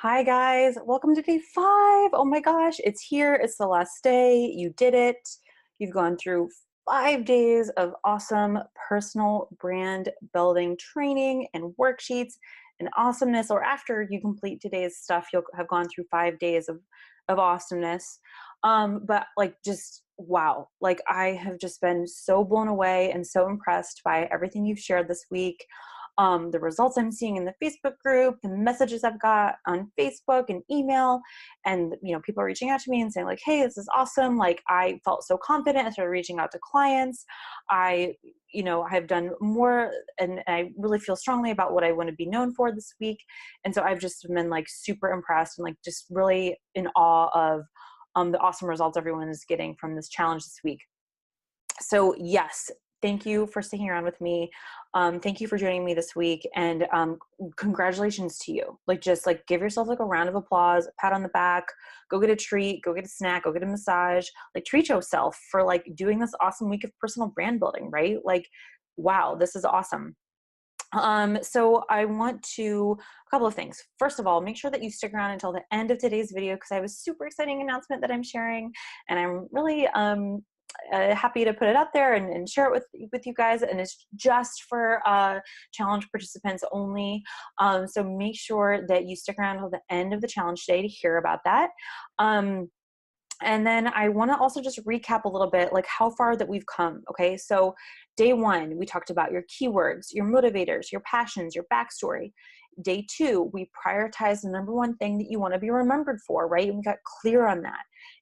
Hi guys, welcome to day 5. Oh my gosh, it's here. It's the last day. You did it. You've gone through 5 days of awesome personal brand building training and worksheets and awesomeness. Or after you complete today's stuff, you'll have gone through 5 days of awesomeness. But like just wow, like I have just been so blown away and so impressed by everything you've shared this week, the results I'm seeing in the Facebook group, the messages I've got on Facebook and email, and people are reaching out to me and saying like, "Hey, this is awesome!" Like I felt so confident. I started reaching out to clients. I, I've done more, and I really feel strongly about what I want to be known for this week. And so I've just been like super impressed and like just really in awe of the awesome results everyone is getting from this challenge this week. So yes, thank you for sticking around with me. Thank you for joining me this week, and congratulations to you. Like just like give yourself like a round of applause, a pat on the back, go get a treat, go get a snack, go get a massage, like treat yourself for like doing this awesome week of personal brand building, right? Like, wow, this is awesome. So I want to, a couple of things. First of all, make sure that you stick around until the end of today's video because I have a super exciting announcement that I'm sharing, and I'm really happy to put it out there and share it with you guys. And it's just for challenge participants only. So make sure that you stick around until the end of the challenge today to hear about that. And then I want to also just recap a little bit like how far that we've come. Okay. So day 1, we talked about your keywords, your motivators, your passions, your backstory. Day 2, we prioritized the number 1 thing that you want to be remembered for, right? And we got clear on that.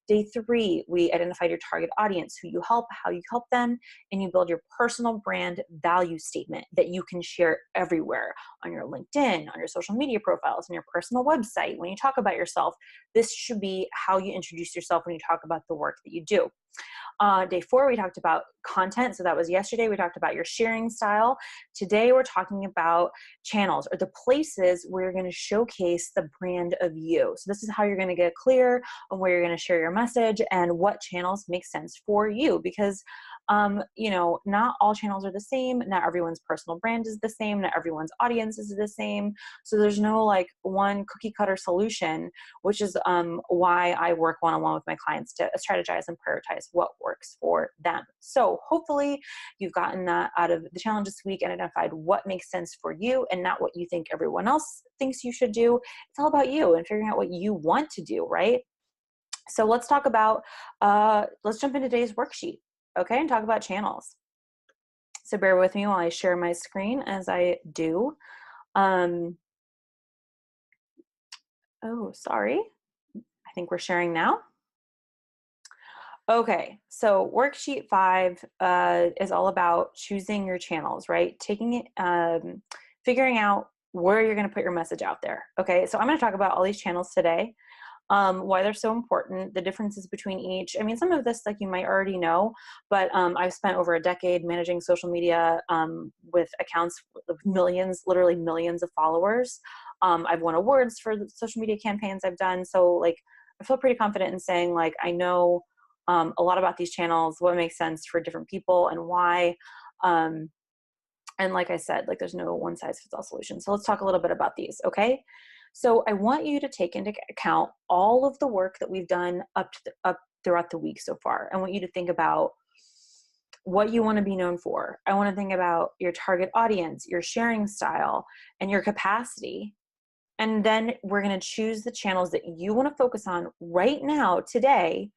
Day 3, we identified your target audience, who you help, how you help them, and you build your personal brand value statement that you can share everywhere on your LinkedIn, on your social media profiles, on your personal website. When you talk about yourself, this should be how you introduce yourself when you talk about the work that you do. Day 4, we talked about content. So that was yesterday. We talked about your sharing style. Today, we're talking about channels, or the places where you're going to showcase the brand of you. So this is how you're going to get clear on where you're going to share your message and what channels make sense for you. Because, not all channels are the same. Not everyone's personal brand is the same. Not everyone's audience is the same. So there's no like one cookie cutter solution, which is why I work one-on-one with my clients to strategize and prioritize what works for them. So hopefully you've gotten that out of the challenge this week and identified what makes sense for you and not what you think everyone else thinks you should do. It's all about you and figuring out what you want to do, right? So let's talk about, let's jump into today's worksheet, okay, and talk about channels. So bear with me while I share my screen as I do. Oh, sorry. I think we're sharing now. Okay, so worksheet 5 is all about choosing your channels, right? Taking it, figuring out where you're going to put your message out there. Okay, so I'm going to talk about all these channels today, why they're so important, the differences between each. I mean, some of this like you might already know, but I've spent over a decade managing social media with accounts with millions, literally millions of followers. I've won awards for the social media campaigns I've done, so like I feel pretty confident in saying like I know a lot about these channels, what makes sense for different people and why. And like I said, like there's no one size fits all solution. So let's talk a little bit about these, okay? So I want you to take into account all of the work that we've done up throughout the week so far. I want you to think about what you want to be known for. I want to think about your target audience, your sharing style, and your capacity. And then we're going to choose the channels that you want to focus on right now, today,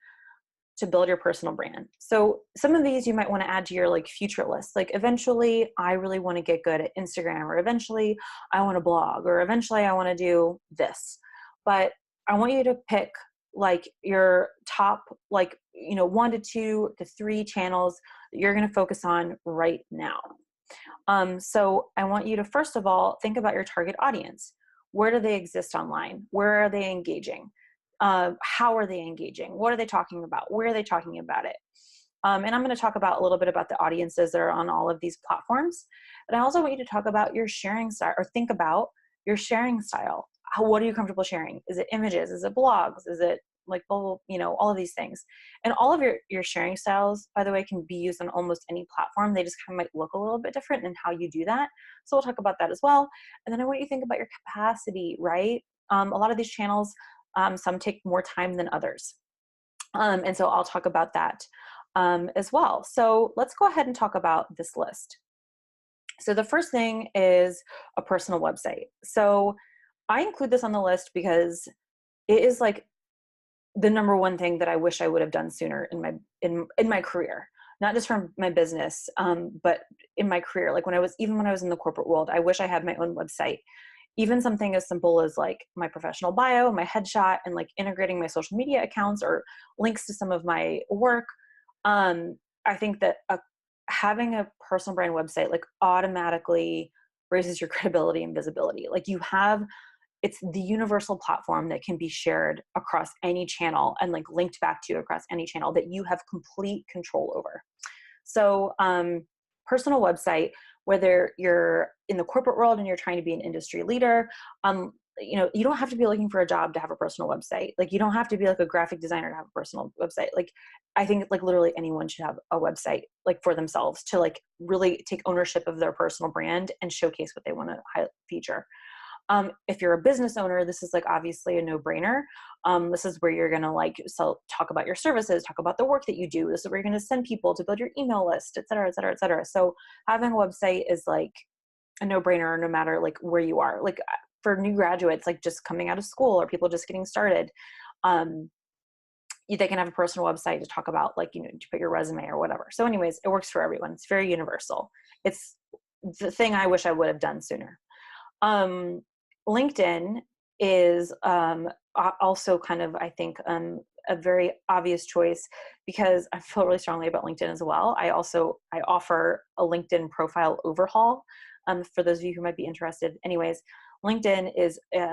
to build your personal brand. So some of these you might want to add to your like future list. Like eventually I really want to get good at Instagram, or eventually I want to blog, or eventually I want to do this. But I want you to pick like your top, like, 1 to 2 to 3 channels that you're going to focus on right now. So I want you to, first of all, think about your target audience. Where do they exist online? Where are they engaging? How are they engaging? What are they talking about? Where are they talking about it? And I'm going to talk about a little bit about the audiences that are on all of these platforms. But I also want you to talk about your sharing style, or think about your sharing style. What are you comfortable sharing? Is it images? Is it blogs? Is it like, all of these things? And all of your sharing styles, by the way, can be used on almost any platform. They just kind of might look a little bit different in how you do that. So we'll talk about that as well. And then I want you to think about your capacity, right? A lot of these channels, some take more time than others. And so I'll talk about that as well. So let's go ahead and talk about this list. So the first thing is a personal website. So I include this on the list because it is like the number one thing that I wish I would have done sooner in my career, not just from my business, but in my career. Like when I was in the corporate world, I wish I had my own website. Even something as simple as like my professional bio, my headshot, and like integrating my social media accounts or links to some of my work. I think that having a personal brand website like automatically raises your credibility and visibility. Like it's the universal platform that can be shared across any channel and like linked back to you across any channel that you have complete control over. So personal website, whether you're in the corporate world and you're trying to be an industry leader, you don't have to be looking for a job to have a personal website. Like you don't have to be like a graphic designer to have a personal website. Like I think like literally anyone should have a website like for themselves to like really take ownership of their personal brand and showcase what they want to feature. If you're a business owner, this is like obviously a no-brainer. This is where you're going to like talk about your services, talk about the work that you do. This is where you're going to send people to build your email list, et cetera, et cetera, et cetera. So having a website is like a no-brainer no matter like where you are. Like for new graduates, like just coming out of school or people just getting started, they can have a personal website to talk about like, to put your resume or whatever. So anyways, it works for everyone. It's very universal. It's the thing I wish I would have done sooner. LinkedIn is also kind of, I think, a very obvious choice because I feel really strongly about LinkedIn as well. I offer a LinkedIn profile overhaul for those of you who might be interested. Anyways, LinkedIn is a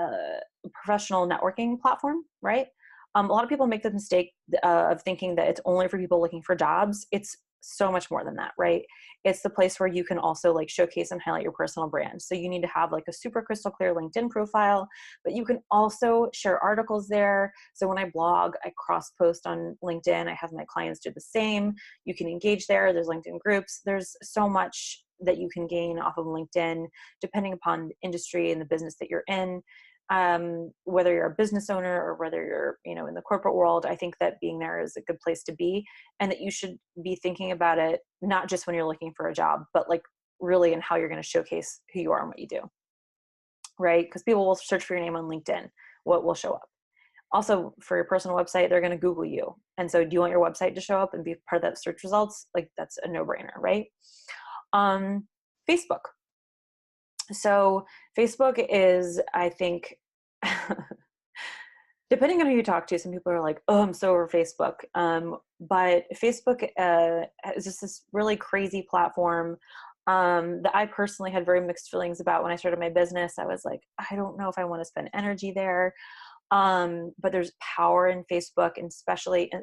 professional networking platform, right? A lot of people make the mistake of thinking that it's only for people looking for jobs. It's so much more than that, right? It's the place where you can also like showcase and highlight your personal brand. So you need to have like a super crystal clear LinkedIn profile, but you can also share articles there. So when I blog, I cross post on LinkedIn. I have my clients do the same. You can engage there. There's LinkedIn groups. There's so much that you can gain off of LinkedIn, depending upon the industry and the business that you're in. Whether you're a business owner or whether you're, in the corporate world, I think that being there is a good place to be, and that you should be thinking about it, not just when you're looking for a job, but like really in how you're going to showcase who you are and what you do, right? Because people will search for your name on LinkedIn. What will show up? Also, for your personal website, they're going to Google you. And so do you want your website to show up and be part of that search results? Like that's a no-brainer, right? Facebook. So Facebook is, I think, depending on who you talk to, some people are like, oh, I'm so over Facebook. But Facebook is just this really crazy platform that I personally had very mixed feelings about when I started my business. I was like, I don't know if I want to spend energy there. But there's power in Facebook, and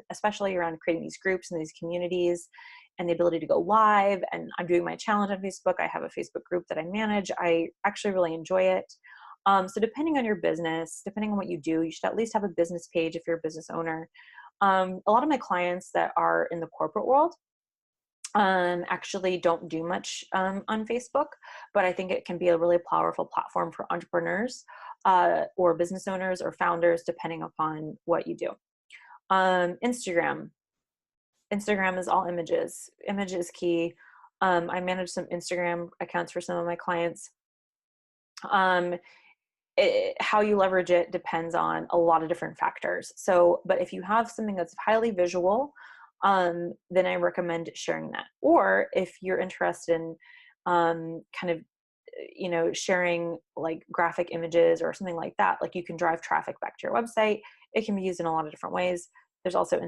especially around creating these groups and these communities and the ability to go live. And I'm doing my challenge on Facebook. I have a Facebook group that I manage. I actually really enjoy it. So depending on your business, depending on what you do, you should at least have a business page if you're a business owner. A lot of my clients that are in the corporate world actually don't do much on Facebook, but I think it can be a really powerful platform for entrepreneurs or business owners or founders, depending upon what you do. Instagram is all images. Image is key. I manage some Instagram accounts for some of my clients. How you leverage it depends on a lot of different factors. So, but if you have something that's highly visual, then I recommend sharing that. Or if you're interested in kind of, sharing like graphic images or something like that, like you can drive traffic back to your website. It can be used in a lot of different ways. There's also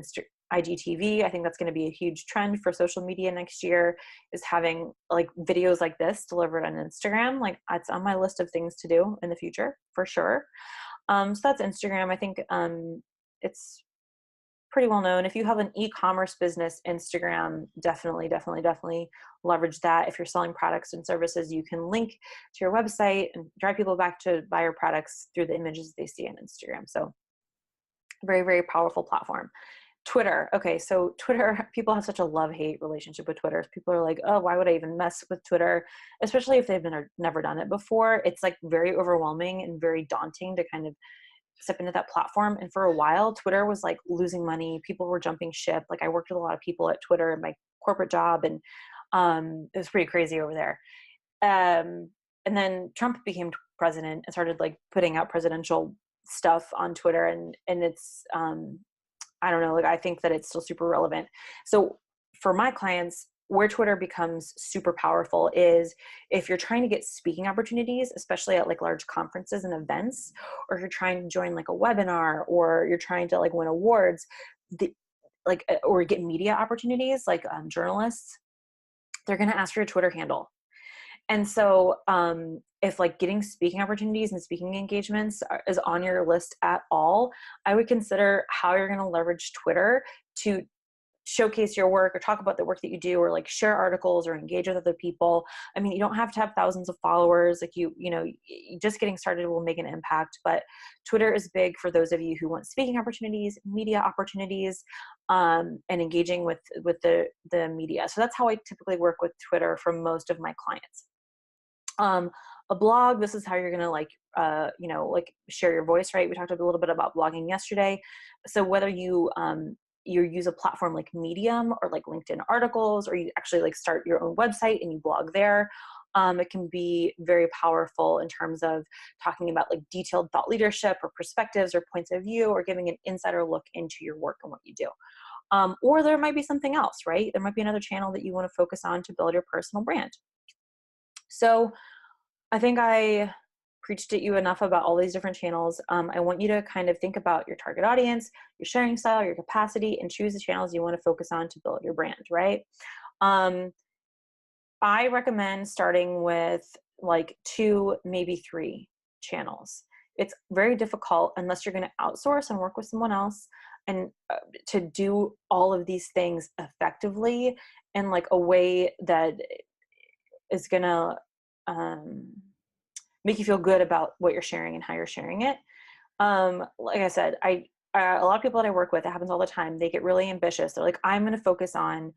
IGTV. I think that's going to be a huge trend for social media next year, is having like videos like this delivered on Instagram. Like it's on my list of things to do in the future for sure. So that's Instagram. I think it's pretty well known. If you have an e-commerce business, Instagram, definitely leverage that. If you're selling products and services, you can link to your website and drive people back to buy your products through the images they see on Instagram. So very, very powerful platform. Twitter. Okay, so Twitter, people have such a love-hate relationship with Twitter. People are like, oh, why would I even mess with Twitter? Especially if they've never done it before. It's like very overwhelming and very daunting to kind of step into that platform. And for a while, Twitter was like losing money. People were jumping ship. Like I worked with a lot of people at Twitter in my corporate job, and it was pretty crazy over there. And then Trump became president and started like putting out presidential stuff on Twitter, and it's I don't know, like I think that it's still super relevant. So for my clients, where Twitter becomes super powerful is if you're trying to get speaking opportunities, especially at like large conferences and events, or if you're trying to join like a webinar, or you're trying to like win awards, or get media opportunities like journalists, they're going to ask for your Twitter handle. And so if like getting speaking opportunities and speaking engagements is on your list at all, I would consider how you're going to leverage Twitter to showcase your work or talk about the work that you do, or like share articles or engage with other people. I mean, you don't have to have thousands of followers. Like just getting started will make an impact, but Twitter is big for those of you who want speaking opportunities, media opportunities, and engaging with the media. So that's how I typically work with Twitter for most of my clients. A blog, this is how you're going to like share your voice, right? We talked a little bit about blogging yesterday. So whether you use a platform like Medium or like LinkedIn articles, or you actually like start your own website and you blog there, it can be very powerful in terms of talking about like detailed thought leadership or perspectives or points of view, or giving an insider look into your work and what you do. Or there might be something else, right? There might be another channel that you want to focus on to build your personal brand. So I think I preached at you enough about all these different channels. I want you to kind of think about your target audience, your sharing style, your capacity, and choose the channels you want to focus on to build your brand, right? I recommend starting with like 2, maybe 3 channels. It's very difficult unless you're going to outsource and work with someone else, and to do all of these things effectively in like a way that is going to make you feel good about what you're sharing and how you're sharing it. Like I said, a lot of people that I work with, it happens all the time. They get really ambitious. They're like, I'm going to focus on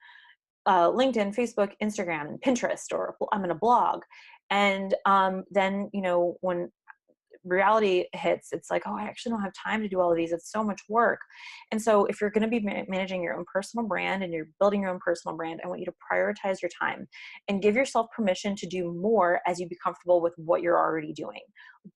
LinkedIn, Facebook, Instagram, and Pinterest, or I'm going to blog. And then, when reality hits, it's like, oh, I actually don't have time to do all of these. It's so much work. And so if you're going to be managing your own personal brand and you're building your own personal brand, I want you to prioritize your time and give yourself permission to do more as you be comfortable with what you're already doing.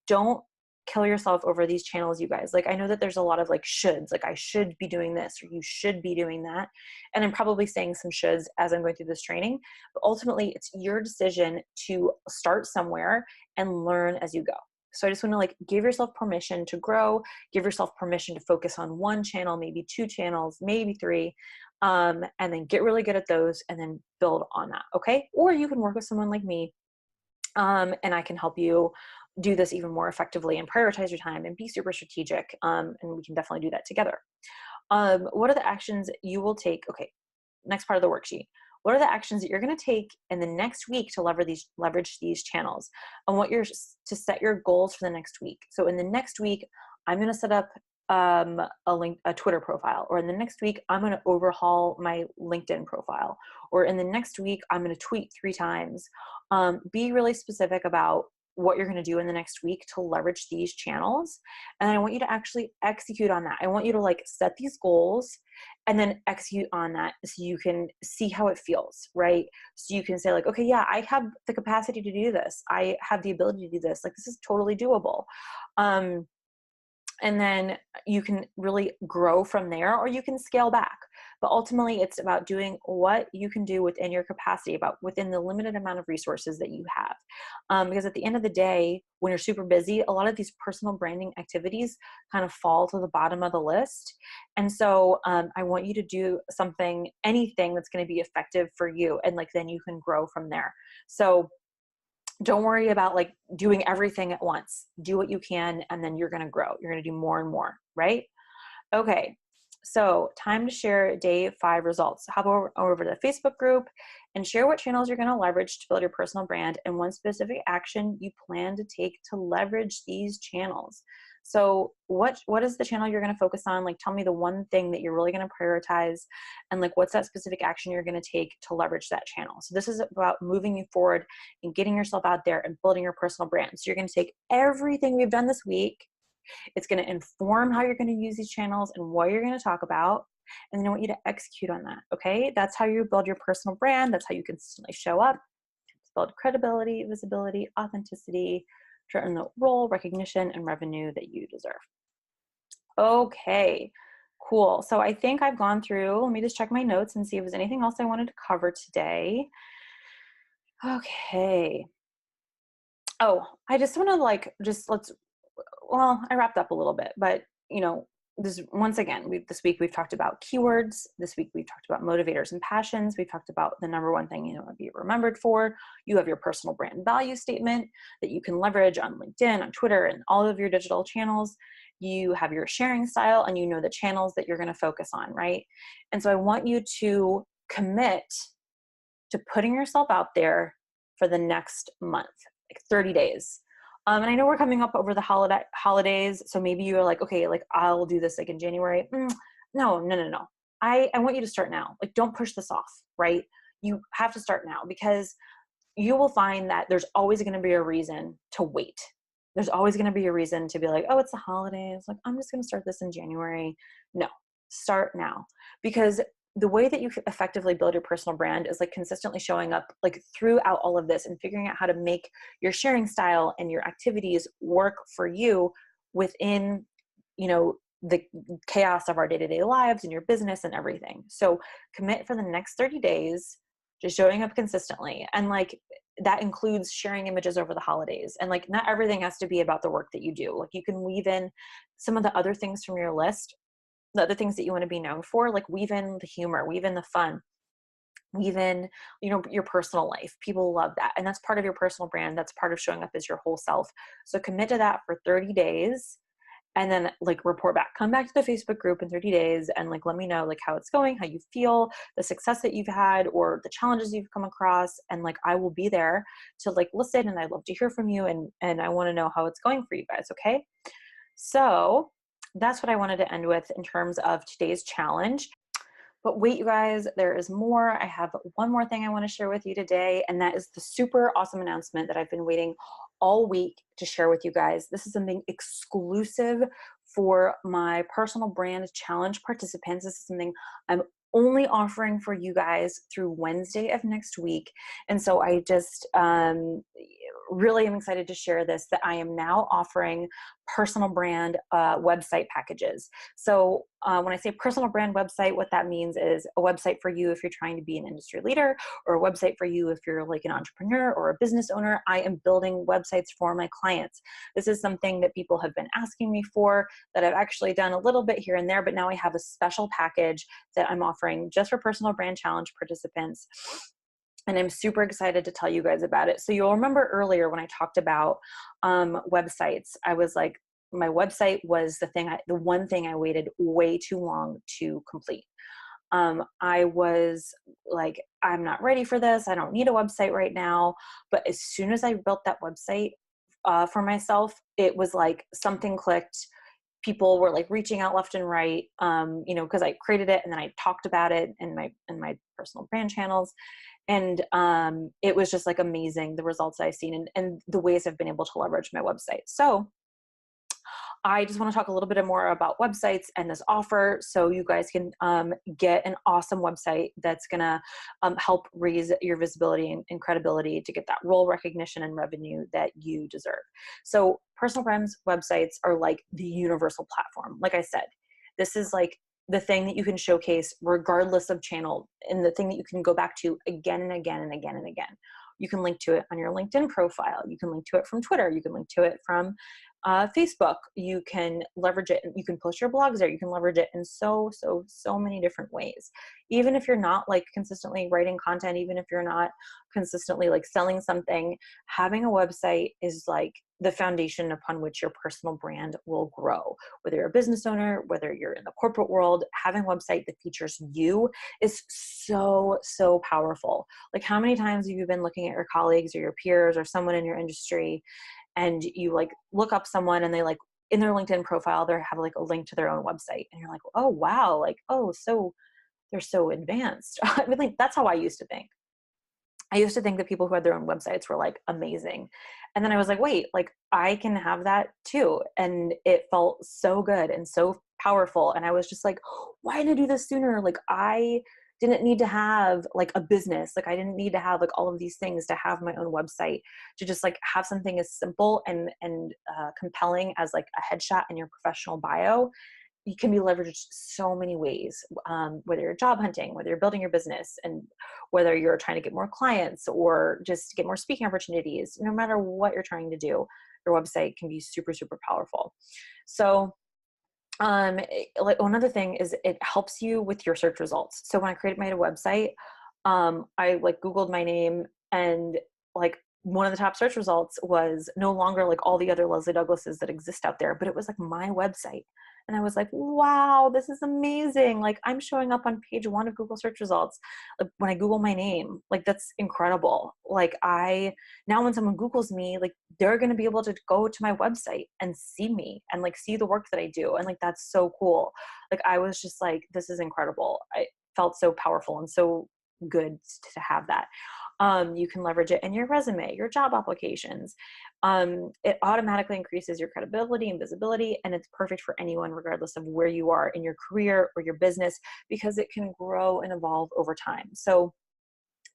Don't kill yourself over these channels, you guys. Like, I know that there's a lot of like shoulds, like I should be doing this, or you should be doing that. And I'm probably saying some shoulds as I'm going through this training, but ultimately it's your decision to start somewhere and learn as you go. So I just want to like give yourself permission to grow, give yourself permission to focus on 1 channel, maybe 2 channels, maybe 3, and then get really good at those and then build on that. Okay. Or you can work with someone like me, and I can help you do this even more effectively and prioritize your time and be super strategic. And we can definitely do that together. What are the actions you will take? Okay. Next part of the worksheet. What are the actions that you're going to take in the next week to leverage these channels, and what you're to set your goals for the next week? So in the next week, I'm going to set up a Twitter profile, or in the next week, I'm going to overhaul my LinkedIn profile, or in the next week, I'm going to tweet 3 times. Be really specific about what you're going to do in the next week to leverage these channels. And I want you to actually execute on that. I want you to like set these goals and then execute on that, so you can see how it feels, right? So you can say like, okay, yeah, I have the capacity to do this. I have the ability to do this. Like, this is totally doable. And then you can really grow from there, or you can scale back. But ultimately, it's about doing what you can do within your capacity, within the limited amount of resources that you have. Because at the end of the day, when you're super busy, a lot of these personal branding activities kind of fall to the bottom of the list. And so I want you to do anything that's going to be effective for you. And like, then you can grow from there. So don't worry about like doing everything at once. Do what you can, and then you're going to grow. You're going to do more and more, right? Okay. So time to share day 5 results. Hop over to the Facebook group and share what channels you're going to leverage to build your personal brand, and one specific action you plan to take to leverage these channels. So what is the channel you're going to focus on? Like, tell me the one thing that you're really going to prioritize, and like, what's that specific action you're going to take to leverage that channel? So this is about moving you forward and getting yourself out there and building your personal brand. So you're going to take everything we've done this week. It's going to inform how you're going to use these channels and what you're going to talk about. And then I want you to execute on that. Okay. That's how you build your personal brand. That's how you consistently show up, build credibility, visibility, authenticity, to earn the role, recognition, and revenue that you deserve. Okay, cool. So I think I've gone through, let me just check my notes and see if there's anything else I wanted to cover today. Okay. Oh, I just want to I wrapped up a little bit, but this once again, this week we've talked about keywords. This week we've talked about motivators and passions. We've talked about the number one thing you want to be remembered for. You have your personal brand value statement that you can leverage on LinkedIn, on Twitter, and all of your digital channels. You have your sharing style, and you know the channels that you're going to focus on, right? And so I want you to commit to putting yourself out there for the next month, like 30 days. And I know we're coming up over the holidays, so maybe you're like, okay, like I'll do this like in January. No. I want you to start now. Like, don't push this off, right? You have to start now, because you will find that there's always going to be a reason to wait. There's always going to be a reason to be like, oh, it's the holidays. Like, I'm just going to start this in January. No, start now, because the way that you effectively build your personal brand is like consistently showing up like throughout all of this and figuring out how to make your sharing style and your activities work for you within, the chaos of our day-to-day lives and your business and everything. So commit for the next 30 days, just showing up consistently. And like, that includes sharing images over the holidays. And like, not everything has to be about the work that you do. Like, you can weave in some of the other things from your list, the other things that you want to be known for, like weave in the humor, weave in the fun, weave in, your personal life. People love that. And that's part of your personal brand. That's part of showing up as your whole self. So commit to that for 30 days and then like report back, come back to the Facebook group in 30 days and like, let me know like how it's going, how you feel, the success that you've had or the challenges you've come across. And like, I will be there to like listen, and I'd love to hear from you. And I want to know how it's going for you guys. Okay. So that's what I wanted to end with in terms of today's challenge. But wait, you guys, there is more. I have one more thing I want to share with you today, and that is the super awesome announcement that I've been waiting all week to share with you guys. This is something exclusive for my personal brand challenge participants. This is something I'm only offering for you guys through Wednesday of next week. And so I just really am excited to share this, that I am now offering personal brand website packages. So when I say personal brand website, what that means is a website for you if you're trying to be an industry leader, or a website for you if you're like an entrepreneur or a business owner. I am building websites for my clients. This is something that people have been asking me for, that I've actually done a little bit here and there, but now I have a special package that I'm offering just for personal brand challenge participants. And I'm super excited to tell you guys about it. So you'll remember earlier when I talked about websites, I was like, my website was the one thing I waited way too long to complete. I was like, I'm not ready for this. I don't need a website right now. But as soon as I built that website for myself, it was like something clicked. People were like reaching out left and right, because I created it and then I talked about it in my personal brand channels. And it was just like amazing, the results I've seen and the ways I've been able to leverage my website. So I just want to talk a little bit more about websites and this offer, so you guys can get an awesome website that's going to help raise your visibility and credibility to get that role recognition and revenue that you deserve. So personal brands websites are like the universal platform. Like I said, this is like the thing that you can showcase regardless of channel, and the thing that you can go back to again and again and again and again. You can link to it on your LinkedIn profile. You can link to it from Twitter. You can link to it from Facebook. You can leverage it. You can post your blogs there. You can leverage it in so many different ways. Even if you're not like consistently writing content, even if you're not consistently like selling something, having a website is like the foundation upon which your personal brand will grow. Whether you're a business owner, whether you're in the corporate world, having a website that features you is so powerful. Like, how many times have you been looking at your colleagues or your peers or someone in your industry, and you like look up someone and they like in their LinkedIn profile, they have like a link to their own website. And you're like, oh, wow. Like, oh, so they're so advanced. I mean, like, that's how I used to think. I used to think that people who had their own websites were like amazing. And then I was like, wait, like I can have that too. And it felt so good and so powerful. And I was just like, why didn't I do this sooner? Like I didn't need to have like a business. Like I didn't need to have like all of these things to have my own website, to just like have something as simple and compelling as like a headshot in your professional bio. You can be leveraged so many ways, whether you're job hunting, whether you're building your business, and whether you're trying to get more clients or just get more speaking opportunities. No matter what you're trying to do, your website can be super, super powerful. So like one other thing is it helps you with your search results. So when I created my website, I like Googled my name, and like one of the top search results was no longer like all the other Leslie Douglases that exist out there, but it was like my website. And I was like, wow, this is amazing. Like I'm showing up on page 1 of Google search results. Like when I Google my name, like that's incredible. Like now when someone Googles me, like they're going to be able to go to my website and see me and like see the work that I do. And like, that's so cool. Like I was just like, this is incredible. I felt so powerful and so good to have that. You can leverage it in your resume, your job applications. It automatically increases your credibility and visibility, and it's perfect for anyone, regardless of where you are in your career or your business, because it can grow and evolve over time. So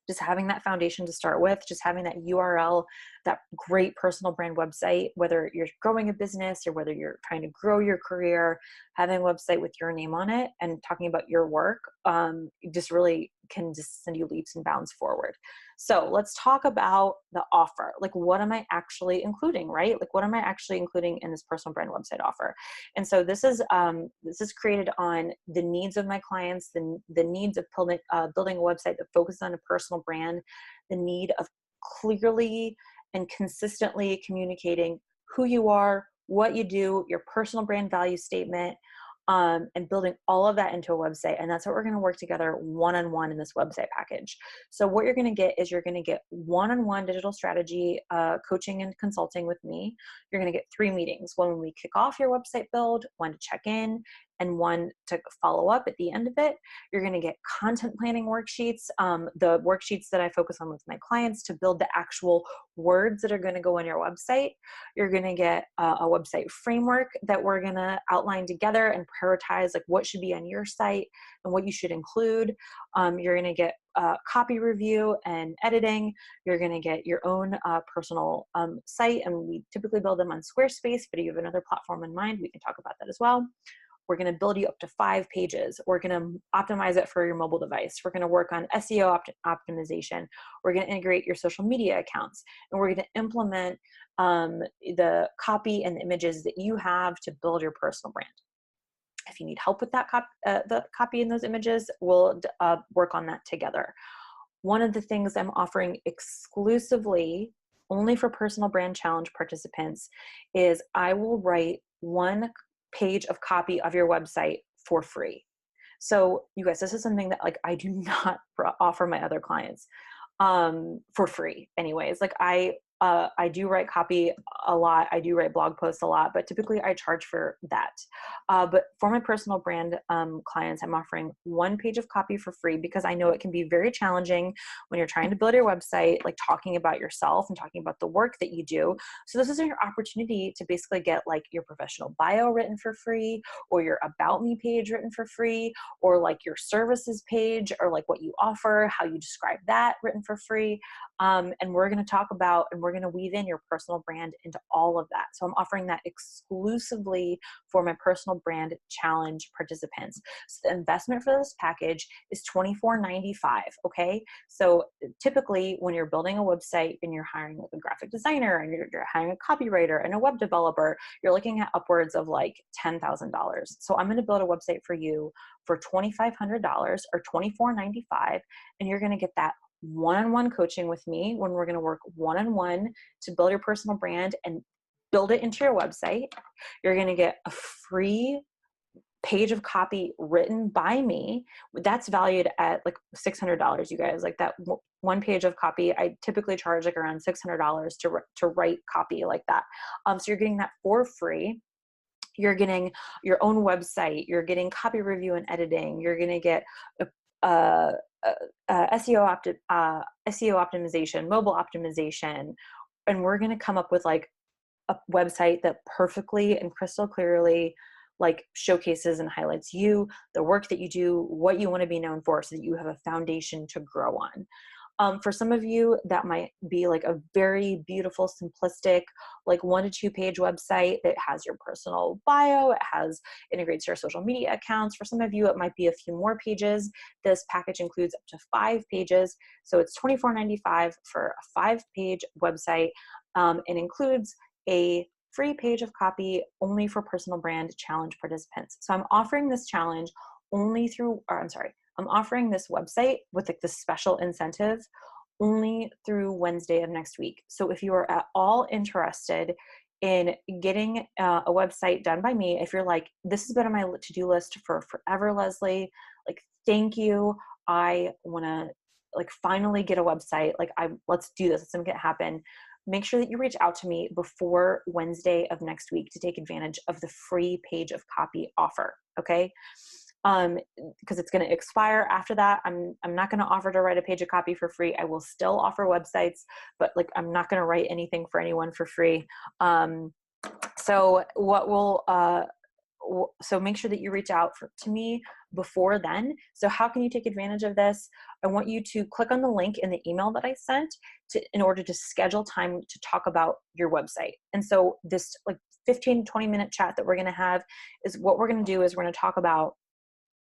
just having that foundation to start with, just having that URL, that great personal brand website, whether you're growing a business or whether you're trying to grow your career, having a website with your name on it and talking about your work, just really can just send you leaps and bounds forward. So let's talk about the offer. Like, what am I actually including, right? Like, what am I actually including in this personal brand website offer? And so this is created on the needs of my clients, the needs of building a website that focuses on a personal brand, the need of clearly and consistently communicating who you are, what you do, your personal brand value statement, and building all of that into a website. And that's what we're going to work together one-on-one in this website package. So what you're going to get is you're going to get one-on-one digital strategy coaching and consulting with me. You're going to get 3 meetings: one when we kick off your website build, one to check in, and one to follow up at the end of it. You're going to get content planning worksheets, the worksheets that I focus on with my clients to build the actual words that are going to go on your website. You're going to get a website framework that we're going to outline together and prioritize like what should be on your site and what you should include. You're going to get copy review and editing. You're going to get your own personal site, and we typically build them on Squarespace, but if you have another platform in mind, we can talk about that as well. We're going to build you up to 5 pages. We're going to optimize it for your mobile device. We're going to work on SEO optimization. We're going to integrate your social media accounts, and we're going to implement the copy and the images that you have to build your personal brand. If you need help with that the copy and those images, we'll work on that together. One of the things I'm offering exclusively only for Personal Brand Challenge participants is I will write 1 page of copy of your website for free. So you guys, this is something that like I do not offer my other clients for free anyways. Like I do write copy a lot. I do write blog posts a lot, but typically I charge for that. But for my personal brand clients, I'm offering 1 page of copy for free because I know it can be very challenging when you're trying to build your website, like talking about yourself and talking about the work that you do. So this is your opportunity to basically get like your professional bio written for free, or your about me page written for free, or like your services page, or like what you offer, how you describe that written for free. And we're going to talk about, and we're going to weave in your personal brand into all of that. So I'm offering that exclusively for my personal brand challenge participants. So the investment for this package is $24.95. Okay. So typically when you're building a website and you're hiring like a graphic designer and you're hiring a copywriter and a web developer, you're looking at upwards of like $10,000. So I'm going to build a website for you for $2,500 or $24.95. And you're going to get that one-on-one coaching with me when we're going to work one-on-one to build your personal brand and build it into your website. You're going to get a free page of copy written by me. That's valued at like $600, you guys. Like that 1 page of copy, I typically charge like around $600 to write copy like that. So you're getting that for free. You're getting your own website, you're getting copy review and editing, you're going to get a, uh, SEO optimization, mobile optimization, and we're going to come up with like a website that perfectly and crystal clearly like showcases and highlights you, the work that you do, what you want to be known for, so that you have a foundation to grow on. For some of you, that might be like a very beautiful, simplistic, like 1 to 2 page website that has your personal bio, it has integrates your social media accounts. For some of you, it might be a few more pages. This package includes up to 5 pages. So it's $24.95 for a 5-page website, and includes a free page of copy only for personal brand challenge participants. So I'm offering this challenge only through, or I'm sorry, I'm offering this website with like this special incentive only through Wednesday of next week. So if you are at all interested in getting a website done by me, if you're like, this has been on my to-do list for forever, Leslie, like, thank you. I want to like finally get a website. Like, let's do this. Let's make it happen. Make sure that you reach out to me before Wednesday of next week to take advantage of the free page of copy offer. Okay. Because it's going to expire after that. I'm not going to offer to write a page of copy for free. I will still offer websites, but like, I'm not going to write anything for anyone for free. So what will, so make sure that you reach out to me before then. So how can you take advantage of this? I want you to click on the link in the email that I sent in order to schedule time to talk about your website. And so this like 15-20 minute chat that we're going to have is what we're going to do is we're going to talk about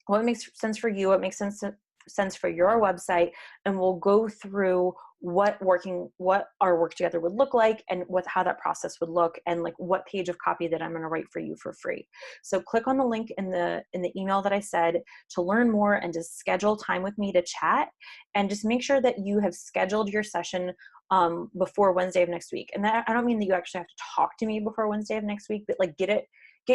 what makes sense for you, what makes sense for your website, and we'll go through what our work together would look like, and how that process would look, and like what page of copy that I'm going to write for you for free. So click on the link in the email that I said to learn more and to schedule time with me to chat, and just make sure that you have scheduled your session before Wednesday of next week. And that, I don't mean that you actually have to talk to me before Wednesday of next week, but like get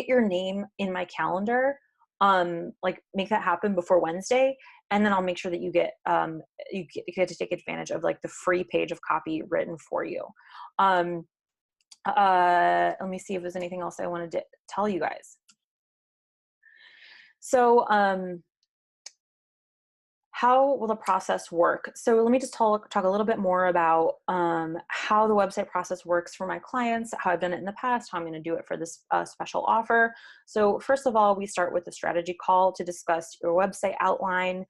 your name in my calendar, like make that happen before Wednesday. And then I'll make sure that you get to take advantage of like the free page of copy written for you. Let me see if there's anything else I wanted to tell you guys. So, how will the process work? So let me just talk a little bit more about how the website process works for my clients, how I've done it in the past, how I'm going to do it for this special offer. So first of all, we start with a strategy call to discuss your website outline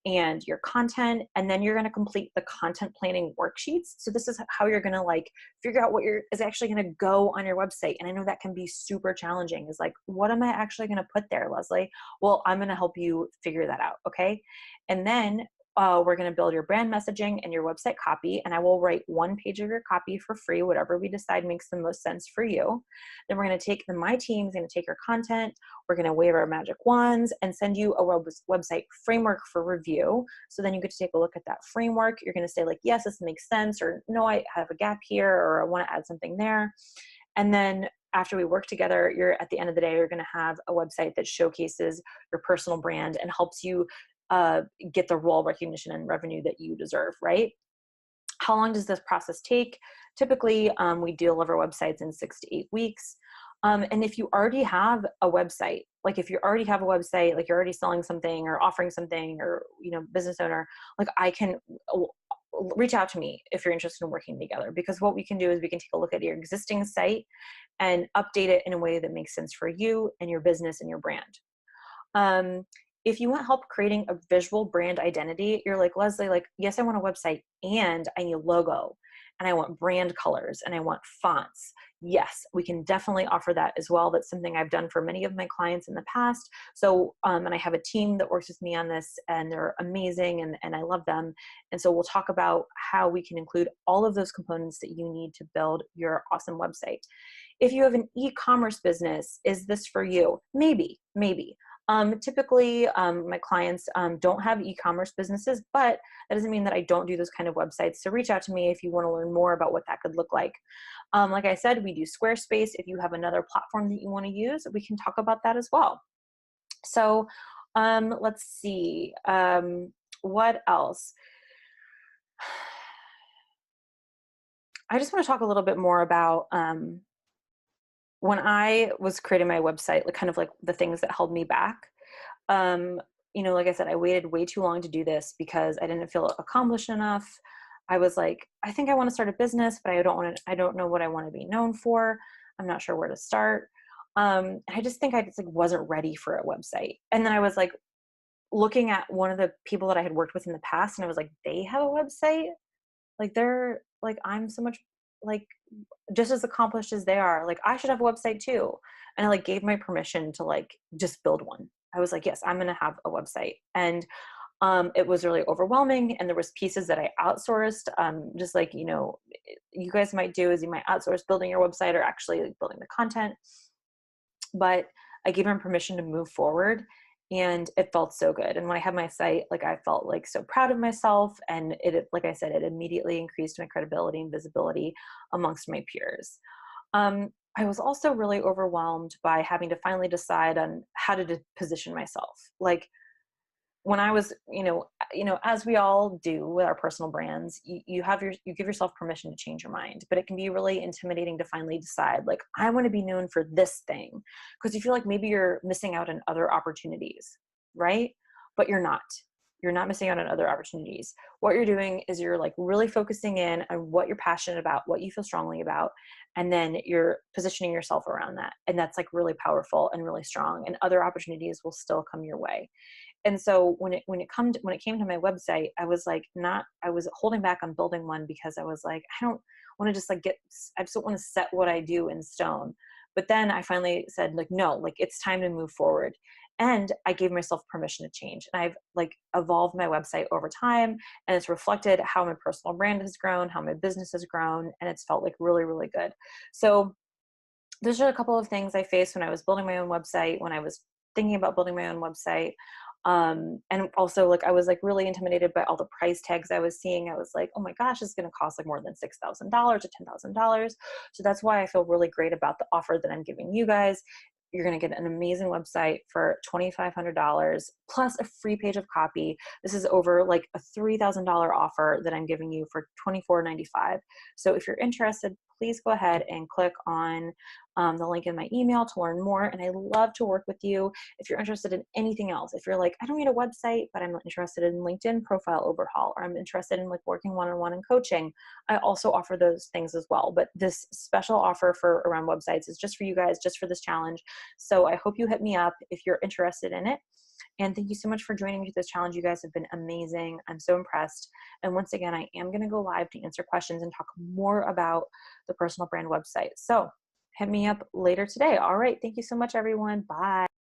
and your content, and then you're going to complete the content planning worksheets. So this is how you're going to like figure out what is actually going to go on your website. And I know that can be super challenging. Is like, what am I actually going to put there, Leslie? Well, I'm going to help you figure that out. Okay. And then we're going to build your brand messaging and your website copy, and I will write 1 page of your copy for free, whatever we decide makes the most sense for you. Then we're going to take my team's going to take your content, we're going to wave our magic wands and send you a website framework for review. So then you get to take a look at that framework. You're going to say like, yes, this makes sense, or no, I have a gap here, or I want to add something there. And then after we work together, at the end of the day, you're going to have a website that showcases your personal brand and helps you get the role recognition and revenue that you deserve, right? How long does this process take? Typically, we deliver websites in 6 to 8 weeks. And if you already have a website, like if you already have a website, like you're already selling something or offering something, or, business owner, like I can reach out to me if you're interested in working together, because what we can do is we can take a look at your existing site and update it in a way that makes sense for you and your business and your brand. If you want help creating a visual brand identity, you're like, Leslie, like, yes, I want a website and I need a logo and I want brand colors and I want fonts. Yes, we can definitely offer that as well. That's something I've done for many of my clients in the past. So, and I have a team that works with me on this, and they're amazing, and I love them. And so we'll talk about how we can include all of those components that you need to build your awesome website. If you have an e-commerce business, is this for you? Maybe. Typically, my clients don't have e-commerce businesses, but that doesn't mean that I don't do those kind of websites. So reach out to me if you want to learn more about what that could look like. Like I said, we do Squarespace. If you have another platform that you want to use, we can talk about that as well. So let's see. What else? I just want to talk a little bit more about when I was creating my website, like kind of like the things that held me back, um, like I said, I waited way too long to do this because I didn't feel accomplished enough. I was like, I think I want to start a business, but I don't know what I want to be known for. I'm not sure where to start. I just think I just like wasn't ready for a website. And then I was like looking at one of the people that I had worked with in the past, and I was like, they have a website. Like they're like, I'm so much like just as accomplished as they are. Like I should have a website too. And I like gave my permission to like just build one. I was like, yes, I'm going to have a website. And it was really overwhelming. And there was pieces that I outsourced. Just like, you guys might do is you might outsource building your website or actually like, building the content. But I gave him permission to move forward, and it felt so good. And when I had my site, like I felt like so proud of myself, and like I said, it immediately increased my credibility and visibility amongst my peers. I was also really overwhelmed by having to finally decide on how to position myself. Like when I was, as we all do with our personal brands, you give yourself permission to change your mind, but it can be really intimidating to finally decide, like, I want to be known for this thing, because you feel like maybe you're missing out on other opportunities, right? But you're not. You're not missing out on other opportunities. What you're doing is you're like really focusing in on what you're passionate about, what you feel strongly about, and then you're positioning yourself around that. And that's like really powerful and really strong. And other opportunities will still come your way. And so when it came to my website, I was like, not, I was holding back on building one because I was like, I don't want to just like I just don't want to set what I do in stone. But then I finally said, like, no, like it's time to move forward. And I gave myself permission to change. And I've like evolved my website over time, and it's reflected how my personal brand has grown, how my business has grown, and it's felt like really, really good. So those are a couple of things I faced when I was building my own website, when I was thinking about building my own website. And also like I was like really intimidated by all the price tags I was seeing. I was like, oh my gosh, it's going to cost like more than $6,000 or $10,000. So that's why I feel really great about the offer that I'm giving you guys. You're going to get an amazing website for $2,500 plus a free page of copy. This is over like a $3,000 offer that I'm giving you for $24.95. So if you're interested, please go ahead and click on the link in my email to learn more. And I love to work with you. If you're interested in anything else, if you're like, I don't need a website, but I'm interested in LinkedIn profile overhaul, or I'm interested in like working one-on-one in coaching, I also offer those things as well. But this special offer for around websites is just for you guys, just for this challenge. So I hope you hit me up if you're interested in it. And thank you so much for joining me to this challenge. You guys have been amazing. I'm so impressed. And once again, I am going to go live to answer questions and talk more about the personal brand website. So hit me up later today. All right. Thank you so much, everyone. Bye.